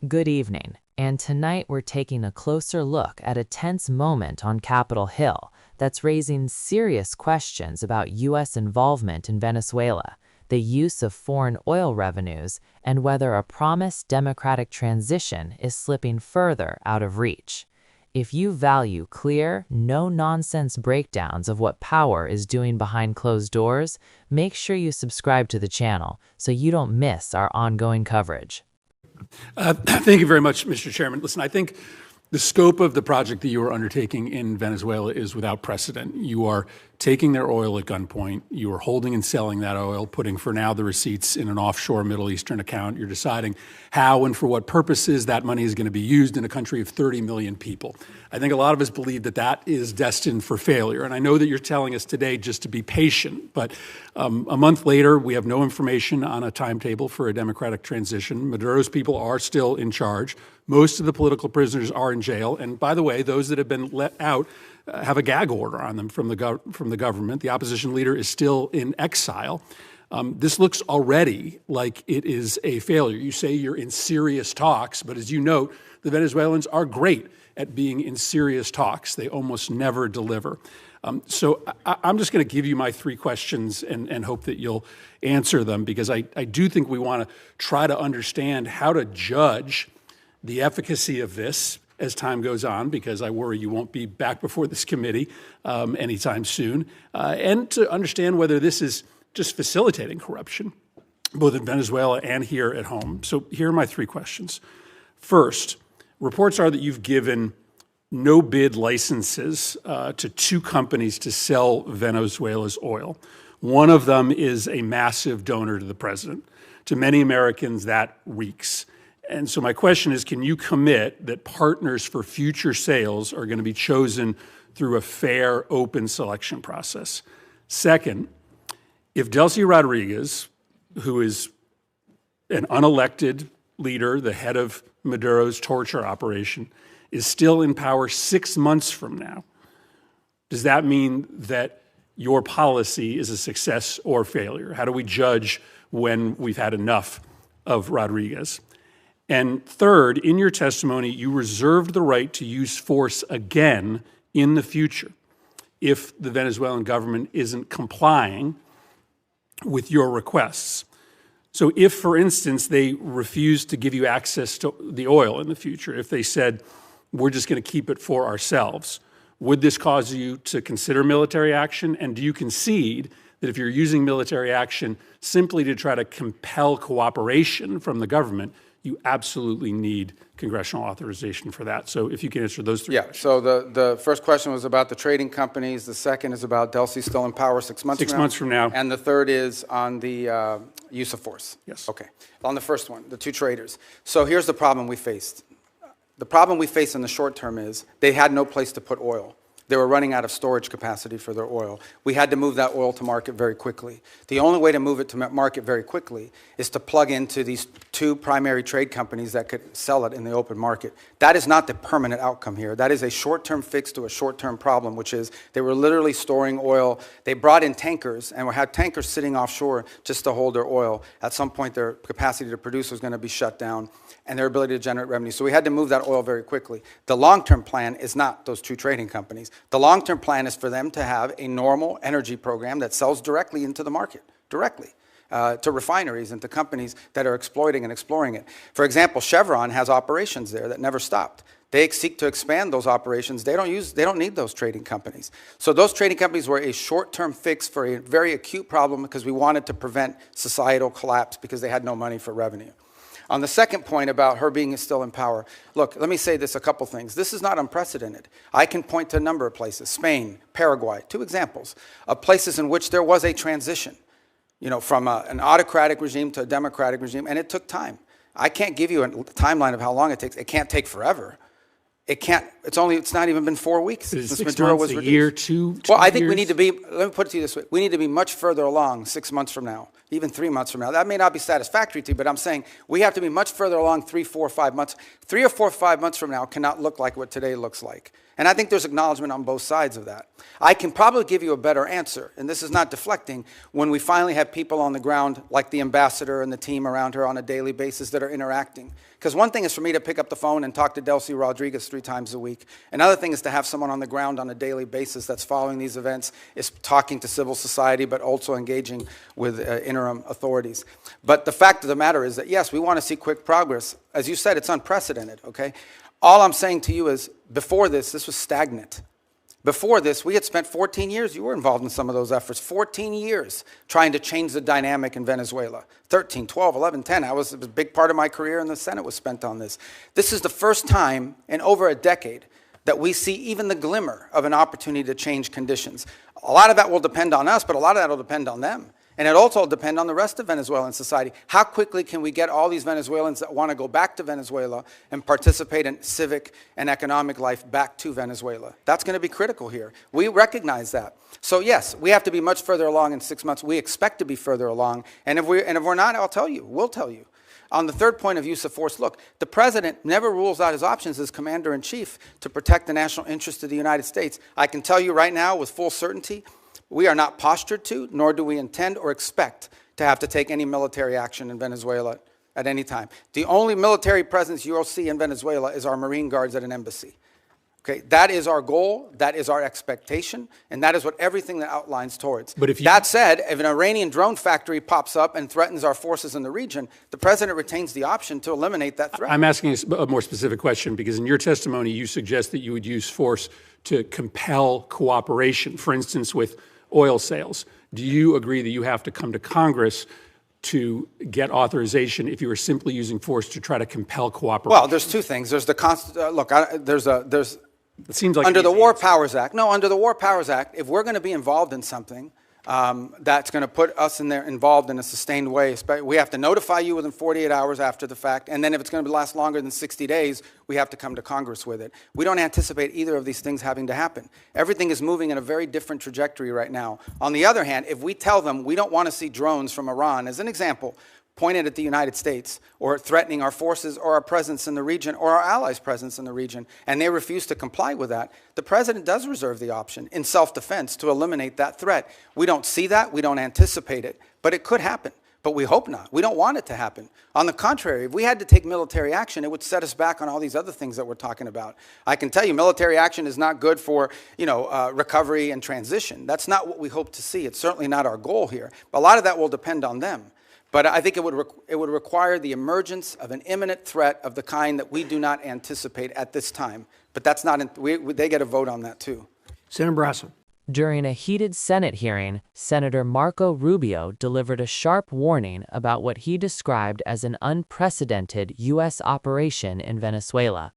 Good evening, and tonight we're taking a closer look at a tense moment on Capitol Hill that's raising serious questions about U.S. involvement in Venezuela, the use of foreign oil revenues, and whether a promised democratic transition is slipping further out of reach. If you value clear, no-nonsense breakdowns of what power is doing behind closed doors, make sure you subscribe to the channel so you don't miss our ongoing coverage. Thank you very much, Mr. Chairman. Listen, I think the scope of the project that you are undertaking in Venezuela is without precedent. You are taking their oil at gunpoint. You are holding and selling that oil, putting for now the receipts in an offshore Middle Eastern account. You're deciding how and for what purposes that money is going to be used in a country of 30 million people. I think a lot of us believe that that is destined for failure. And I know that you're telling us today just to be patient, but a month later, we have no information on a timetable for a democratic transition. Maduro's people are still in charge. Most of the political prisoners are in jail. And by the way, those that have been let out have a gag order on them from the government. The opposition leader is still in exile. This looks already like it is a failure. You say you're in serious talks, but as you note, the Venezuelans are great at being in serious talks. They almost never deliver. So I'm just going to give you my three questions and hope that you'll answer them, because I do think we want to try to understand how to judge the efficacy of this as time goes on, because I worry you won't be back before this committee anytime soon, and to understand whether this is just facilitating corruption, both in Venezuela and here at home. So here are my three questions. First, reports are that you've given no-bid licenses to two companies to sell Venezuela's oil. One of them is a massive donor to the president. To many Americans, that reeks. And so my question is, can you commit that partners for future sales are going to be chosen through a fair, open selection process? Second, if Delcy Rodriguez, who is an unelected leader, the head of Maduro's torture operation, is still in power 6 months from now, does that mean that your policy is a success or failure? How do we judge when we've had enough of Rodriguez? And third, in your testimony, you reserved the right to use force again in the future if the Venezuelan government isn't complying with your requests. So if, for instance, they refused to give you access to the oil in the future, if they said, we're just going to keep it for ourselves, would this cause you to consider military action? And do you concede that if you're using military action simply to try to compel cooperation from the government, you absolutely need congressional authorization for that? So if you can answer those three questions. So the first question was about the trading companies. The second is about Delcy still in power 6 months from now. 6 months from now. And the third is on the use of force. Yes. Okay. On the first one, the two traders. So here's the problem we faced. The problem we faced in the short term is they had no place to put oil. They were running out of storage capacity for their oil. We had to move that oil to market very quickly. The only way to move it to market very quickly is to plug into these two primary trade companies that could sell it in the open market. That is not the permanent outcome here. That is a short-term fix to a short-term problem, which is they were literally storing oil. They brought in tankers and had tankers sitting offshore just to hold their oil. At some point, their capacity to produce was going to be shut down and their ability to generate revenue. So we had to move that oil very quickly. The long-term plan is not those two trading companies. The long-term plan is for them to have a normal energy program that sells directly into the market, directly, to refineries and to companies that are exploiting and exploring it. For example, Chevron has operations there that never stopped. They seek to expand those operations. They don't need those trading companies. So those trading companies were a short-term fix for a very acute problem because we wanted to prevent societal collapse because they had no money for revenue. On the second point about her being still in power, look, let me say this, a couple things. This is not unprecedented. I can point to a number of places, Spain, Paraguay, two examples of places in which there was a transition, from an autocratic regime to a democratic regime, and it took time. I can't give you a timeline of how long it takes. It can't take forever. It's not even been 4 weeks Is it since 6 Maduro months, was a reduced. year, two Well, I think years? we need to be, let me put it to you this way, we need to be much further along 6 months from now, even 3 months from now. That may not be satisfactory to you, but I'm saying we have to be much further along 3, 4, 5 months. 3 or 4, 5 months from now cannot look like what today looks like. And I think there's acknowledgement on both sides of that. I can probably give you a better answer, and this is not deflecting, when we finally have people on the ground like the ambassador and the team around her on a daily basis that are interacting. Because one thing is for me to pick up the phone and talk to Delcy Rodriguez 3 times a week. Another thing is to have someone on the ground on a daily basis that's following these events, is talking to civil society, but also engaging with interim authorities. But the fact of the matter is that, yes, we want to see quick progress. As you said, it's unprecedented, okay? All I'm saying to you is, before this was stagnant. Before this, we had spent 14 years, you were involved in some of those efforts, 14 years trying to change the dynamic in Venezuela. 13, 12, 11, 10, it was a big part of my career in the Senate was spent on this. This is the first time in over a decade that we see even the glimmer of an opportunity to change conditions. A lot of that will depend on us, but a lot of that will depend on them. And it also will depend on the rest of Venezuelan society. How quickly can we get all these Venezuelans that want to go back to Venezuela and participate in civic and economic life back to Venezuela? That's going to be critical here. We recognize that. So yes, we have to be much further along in 6 months. We expect to be further along. And if we're not, I'll tell you, we'll tell you. On the third point of use of force, look, the president never rules out his options as commander-in-chief to protect the national interest of the United States. I can tell you right now with full certainty, we are not postured to, nor do we intend or expect to have to take any military action in Venezuela at any time. The only military presence you'll see in Venezuela is our Marine Guards at an embassy. Okay, that is our goal, that is our expectation, and that is what everything that outlines towards. But that said, if an Iranian drone factory pops up and threatens our forces in the region, the president retains the option to eliminate that threat. I'm asking a more specific question because in your testimony, you suggest that you would use force to compel cooperation, for instance, with oil sales. Do you agree that you have to come to Congress to get authorization if you were simply using force to try to compel cooperation? Well, there's two things. There's the it seems like under the War Powers Act. No, under the War Powers Act, if we're going to be involved in something that's going to put us involved in a sustained way, we have to notify you within 48 hours after the fact, and then if it's going to last longer than 60 days, we have to come to Congress with it. We don't anticipate either of these things having to happen. Everything is moving in a very different trajectory right now. On the other hand, if we tell them we don't want to see drones from Iran, as an example, pointed at the United States or threatening our forces or our presence in the region or our allies' presence in the region, and they refuse to comply with that, the president does reserve the option in self-defense to eliminate that threat. We don't see that, we don't anticipate it, but it could happen. But we hope not. We don't want it to happen. On the contrary, if we had to take military action, it would set us back on all these other things that we're talking about. I can tell you military action is not good for recovery and transition. That's not what we hope to see. It's certainly not our goal here. But a lot of that will depend on them. But I think it would require the emergence of an imminent threat of the kind that we do not anticipate at this time. But that's not, they get a vote on that too. Senator Brasso. During a heated Senate hearing, Senator Marco Rubio delivered a sharp warning about what he described as an unprecedented U.S. operation in Venezuela.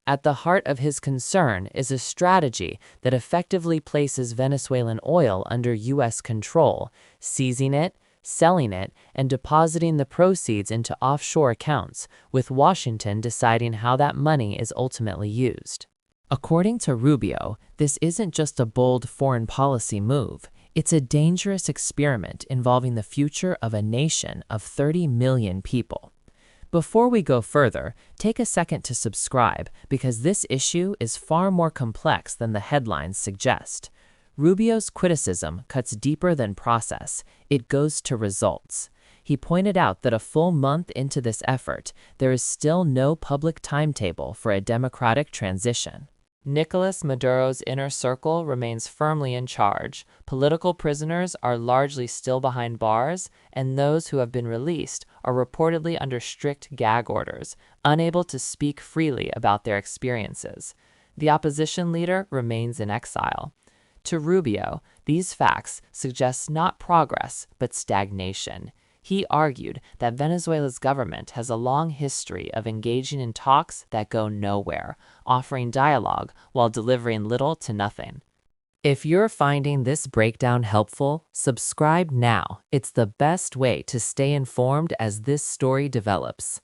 At the heart of his concern is a strategy that effectively places Venezuelan oil under U.S. control, seizing it, selling it, and depositing the proceeds into offshore accounts, with Washington deciding how that money is ultimately used. According to Rubio, this isn't just a bold foreign policy move, it's a dangerous experiment involving the future of a nation of 30 million people. Before we go further, take a second to subscribe because this issue is far more complex than the headlines suggest. Rubio's criticism cuts deeper than process, it goes to results. He pointed out that a full month into this effort, there is still no public timetable for a democratic transition. Nicolas Maduro's inner circle remains firmly in charge, political prisoners are largely still behind bars, and those who have been released are reportedly under strict gag orders, unable to speak freely about their experiences. The opposition leader remains in exile. To Rubio, these facts suggest not progress, but stagnation. He argued that Venezuela's government has a long history of engaging in talks that go nowhere, offering dialogue while delivering little to nothing. If you're finding this breakdown helpful, subscribe now. It's the best way to stay informed as this story develops.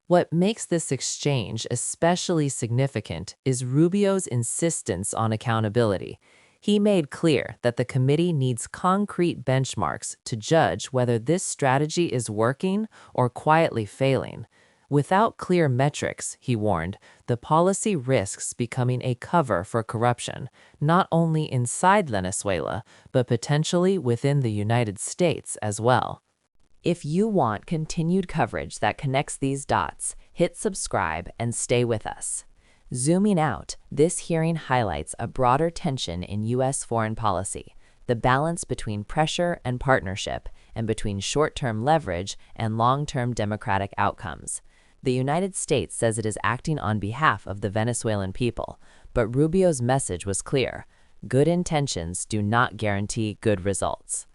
What makes this exchange especially significant is Rubio's insistence on accountability. He made clear that the committee needs concrete benchmarks to judge whether this strategy is working or quietly failing. Without clear metrics, he warned, the policy risks becoming a cover for corruption, not only inside Venezuela, but potentially within the United States as well. If you want continued coverage that connects these dots, hit subscribe and stay with us. Zooming out, this hearing highlights a broader tension in U.S. foreign policy, the balance between pressure and partnership, and between short-term leverage and long-term democratic outcomes. The United States says it is acting on behalf of the Venezuelan people, but Rubio's message was clear: good intentions do not guarantee good results.